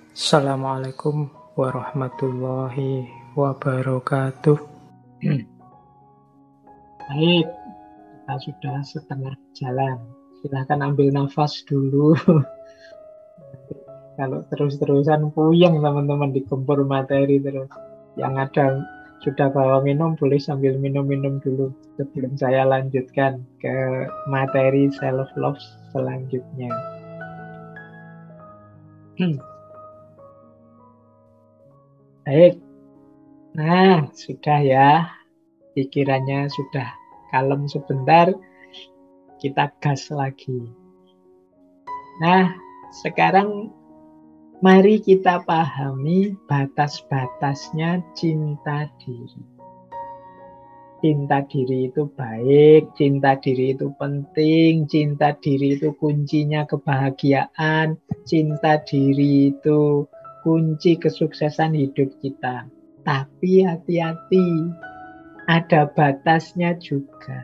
Assalamualaikum warahmatullahi wabarakatuh. Baik, kita sudah setengah jalan. Silahkan ambil nafas dulu. Kalau terus-terusan puyeng teman-teman digempur materi terus. Yang ada sudah bawa minum, boleh sambil minum-minum dulu sebelum saya lanjutkan ke materi self-love selanjutnya. Baik, nah sudah ya. Pikirannya sudah kalem sebentar, kita gas lagi. Nah, sekarang mari kita pahami batas-batasnya cinta diri. Cinta diri itu baik, cinta diri itu penting, cinta diri itu kuncinya kebahagiaan, cinta diri itu kunci kesuksesan hidup kita. Tapi hati-hati, ada batasnya juga.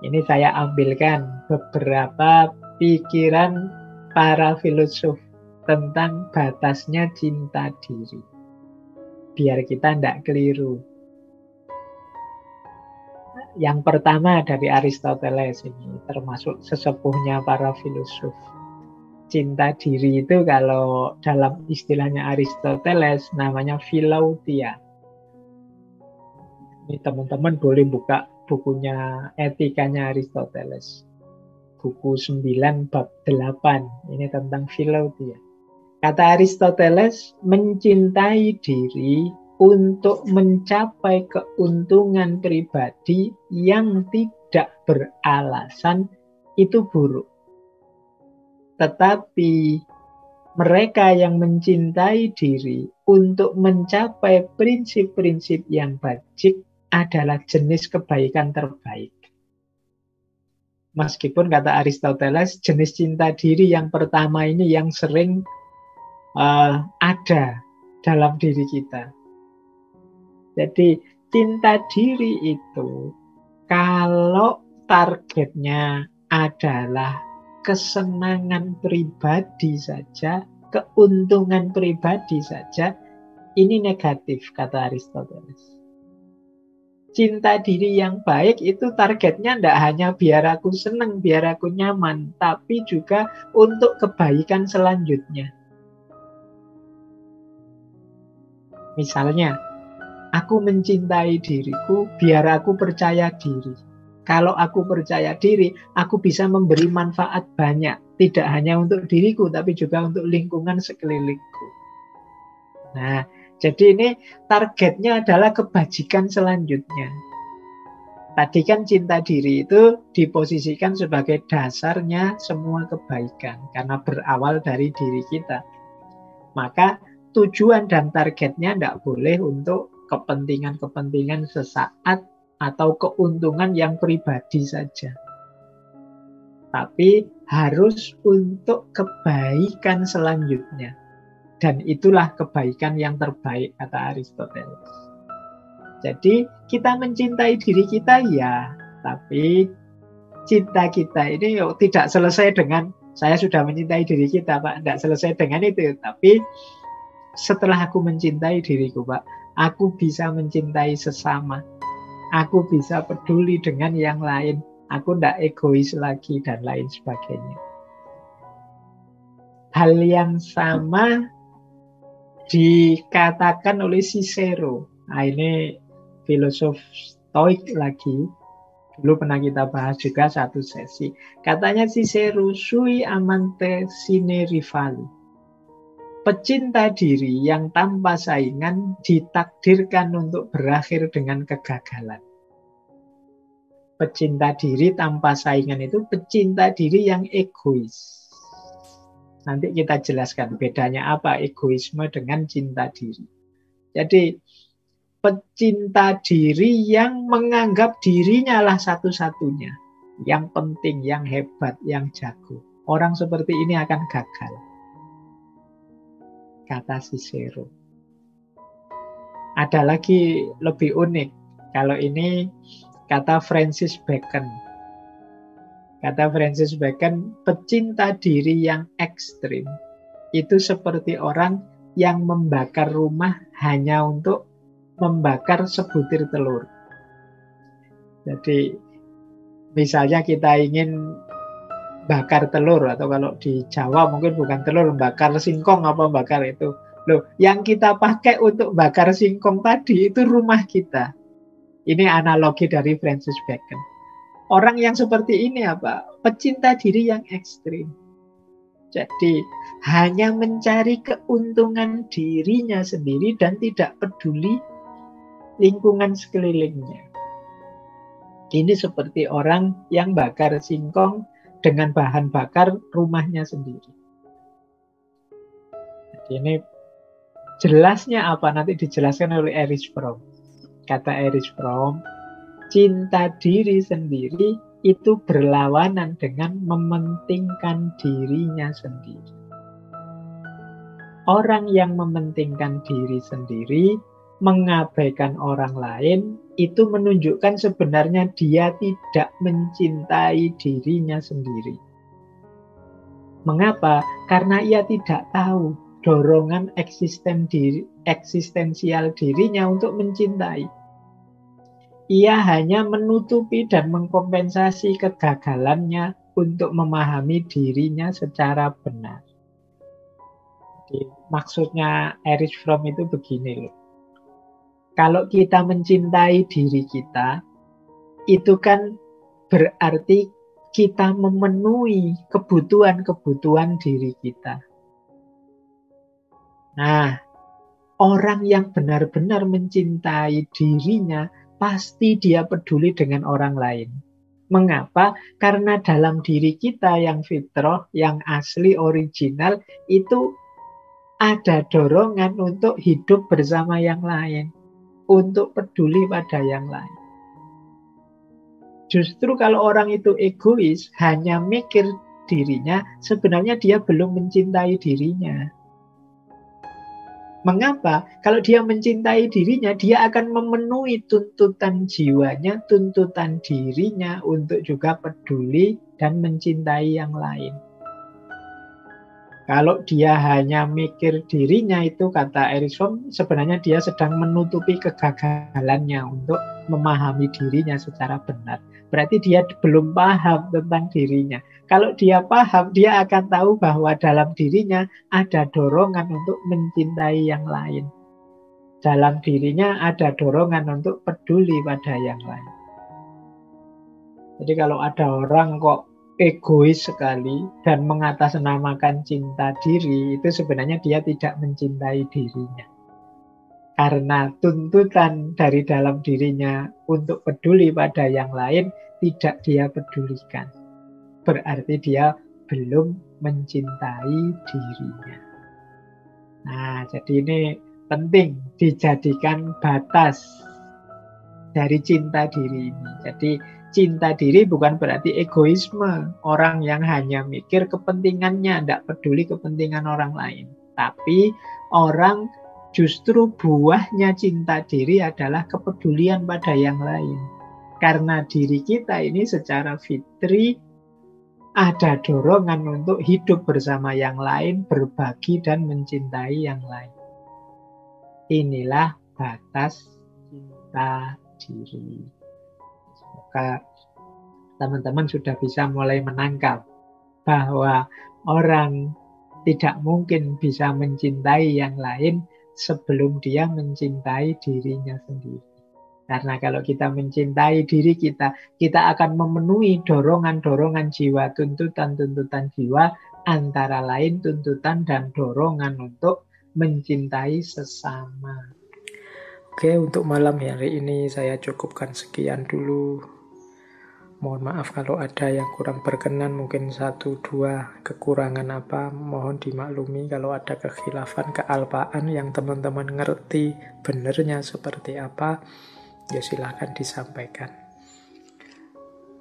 Ini saya ambilkan beberapa pikiran para filosof tentang batasnya cinta diri. Biar kita tidak keliru. Yang pertama dari Aristoteles, ini termasuk sesepuhnya para filosof. Cinta diri itu kalau dalam istilahnya Aristoteles namanya philautia. Ini teman-teman boleh buka bukunya Etikanya Aristoteles. Buku 9 bab 8. Ini tentang philautia. Kata Aristoteles, mencintai diri untuk mencapai keuntungan pribadi yang tidak beralasan itu buruk. Tetapi mereka yang mencintai diri untuk mencapai prinsip-prinsip yang baik adalah jenis kebaikan terbaik. Meskipun kata Aristoteles, jenis cinta diri yang pertama ini yang sering ada dalam diri kita. Jadi cinta diri itu kalau targetnya adalah kesenangan pribadi saja, keuntungan pribadi saja, ini negatif kata Aristoteles. Cinta diri yang baik itu targetnya tidak hanya biar aku senang, biar aku nyaman, tapi juga untuk kebaikan selanjutnya. Misalnya, aku mencintai diriku biar aku percaya diri. Kalau aku percaya diri, aku bisa memberi manfaat banyak. Tidak hanya untuk diriku, tapi juga untuk lingkungan sekelilingku. Nah, jadi ini targetnya adalah kebajikan selanjutnya. Tadi kan cinta diri itu diposisikan sebagai dasarnya semua kebaikan. Karena berawal dari diri kita. Maka tujuan dan targetnya tidak boleh untuk kepentingan-kepentingan sesaat atau keuntungan yang pribadi saja. Tapi harus untuk kebaikan selanjutnya. Dan itulah kebaikan yang terbaik, kata Aristoteles. Jadi kita mencintai diri kita ya, tapi cinta kita ini tidak selesai dengan saya sudah mencintai diri kita, Pak. Tidak selesai dengan itu. Tapi setelah aku mencintai diriku, Pak, aku bisa mencintai sesama. Aku bisa peduli dengan yang lain. Aku tidak egois lagi dan lain sebagainya. Hal yang sama dikatakan oleh Cicero. Nah, ini filosof Stoik lagi. Dulu pernah kita bahas juga satu sesi. Katanya Cicero, sui amante sine rivali. Pecinta diri yang tanpa saingan ditakdirkan untuk berakhir dengan kegagalan. Pecinta diri tanpa saingan itu pecinta diri yang egois. Nanti kita jelaskan bedanya apa egoisme dengan cinta diri. Jadi pecinta diri yang menganggap dirinya lah satu-satunya, yang penting, yang hebat, yang jago. Orang seperti ini akan gagal, kata Cicero. Ada lagi lebih unik. Kalau ini kata Francis Bacon. Kata Francis Bacon, pecinta diri yang ekstrim itu seperti orang yang membakar rumah hanya untuk membakar sebutir telur. Jadi misalnya kita ingin bakar telur, atau kalau di Jawa mungkin bukan telur, bakar singkong apa bakar itu. Loh, yang kita pakai untuk bakar singkong tadi itu rumah kita. Ini analogi dari Francis Bacon. Orang yang seperti ini apa? Pecinta diri yang ekstrim. Jadi hanya mencari keuntungan dirinya sendiri dan tidak peduli lingkungan sekelilingnya. Ini seperti orang yang bakar singkong dengan bahan bakar rumahnya sendiri. Jadi ini jelasnya apa? Nanti dijelaskan oleh Erich Fromm. Kata Erich Fromm, cinta diri sendiri itu berlawanan dengan mementingkan dirinya sendiri. Orang yang mementingkan diri sendiri, mengabaikan orang lain, itu menunjukkan sebenarnya dia tidak mencintai dirinya sendiri. Mengapa? Karena ia tidak tahu dorongan eksistensial dirinya untuk mencintai. Ia hanya menutupi dan mengkompensasi kegagalannya untuk memahami dirinya secara benar. Jadi, maksudnya Erich Fromm itu begini loh. Kalau kita mencintai diri kita, itu kan berarti kita memenuhi kebutuhan-kebutuhan diri kita. Nah, orang yang benar-benar mencintai dirinya, pasti dia peduli dengan orang lain. Mengapa? Karena dalam diri kita yang fitrah, yang asli, original, itu ada dorongan untuk hidup bersama yang lain, untuk peduli pada yang lain. Justru kalau orang itu egois, hanya mikir dirinya, sebenarnya dia belum mencintai dirinya. Mengapa? Kalau dia mencintai dirinya, dia akan memenuhi tuntutan jiwanya, tuntutan dirinya untuk juga peduli dan mencintai yang lain. Kalau dia hanya mikir dirinya, itu kata Erich Fromm, sebenarnya dia sedang menutupi kegagalannya untuk memahami dirinya secara benar. Berarti dia belum paham tentang dirinya. Kalau dia paham, dia akan tahu bahwa dalam dirinya ada dorongan untuk mencintai yang lain. Dalam dirinya ada dorongan untuk peduli pada yang lain. Jadi kalau ada orang kok egois sekali dan mengatasnamakan cinta diri, itu sebenarnya dia tidak mencintai dirinya. Karena tuntutan dari dalam dirinya untuk peduli pada yang lain tidak dia pedulikan. Berarti dia belum mencintai dirinya. Nah, jadi ini penting dijadikan batas dari cinta diri ini. Jadi cinta diri bukan berarti egoisme. Orang yang hanya mikir kepentingannya, tidak peduli kepentingan orang lain. Tapi orang justru buahnya cinta diri adalah kepedulian pada yang lain. Karena diri kita ini secara fitri ada dorongan untuk hidup bersama yang lain, berbagi dan mencintai yang lain. Inilah batas cinta diri. Semoga teman-teman sudah bisa mulai menangkap bahwa orang tidak mungkin bisa mencintai yang lain sebelum dia mencintai dirinya sendiri. Karena kalau kita mencintai diri kita, kita akan memenuhi dorongan-dorongan jiwa, tuntutan-tuntutan jiwa, antara lain tuntutan dan dorongan untuk mencintai sesama. Oke, untuk malam hari ini saya cukupkan sekian dulu. Mohon maaf kalau ada yang kurang berkenan, mungkin 1-2 kekurangan apa, mohon dimaklumi. Kalau ada kekhilafan, kealpaan yang teman-teman ngerti benernya seperti apa, ya silahkan disampaikan.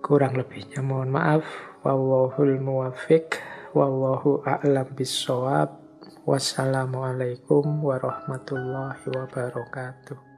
Kurang lebihnya mohon maaf. Wallahul muwaffiq, wallahu a'lam bissawab. Wassalamualaikum warahmatullahi wabarakatuh.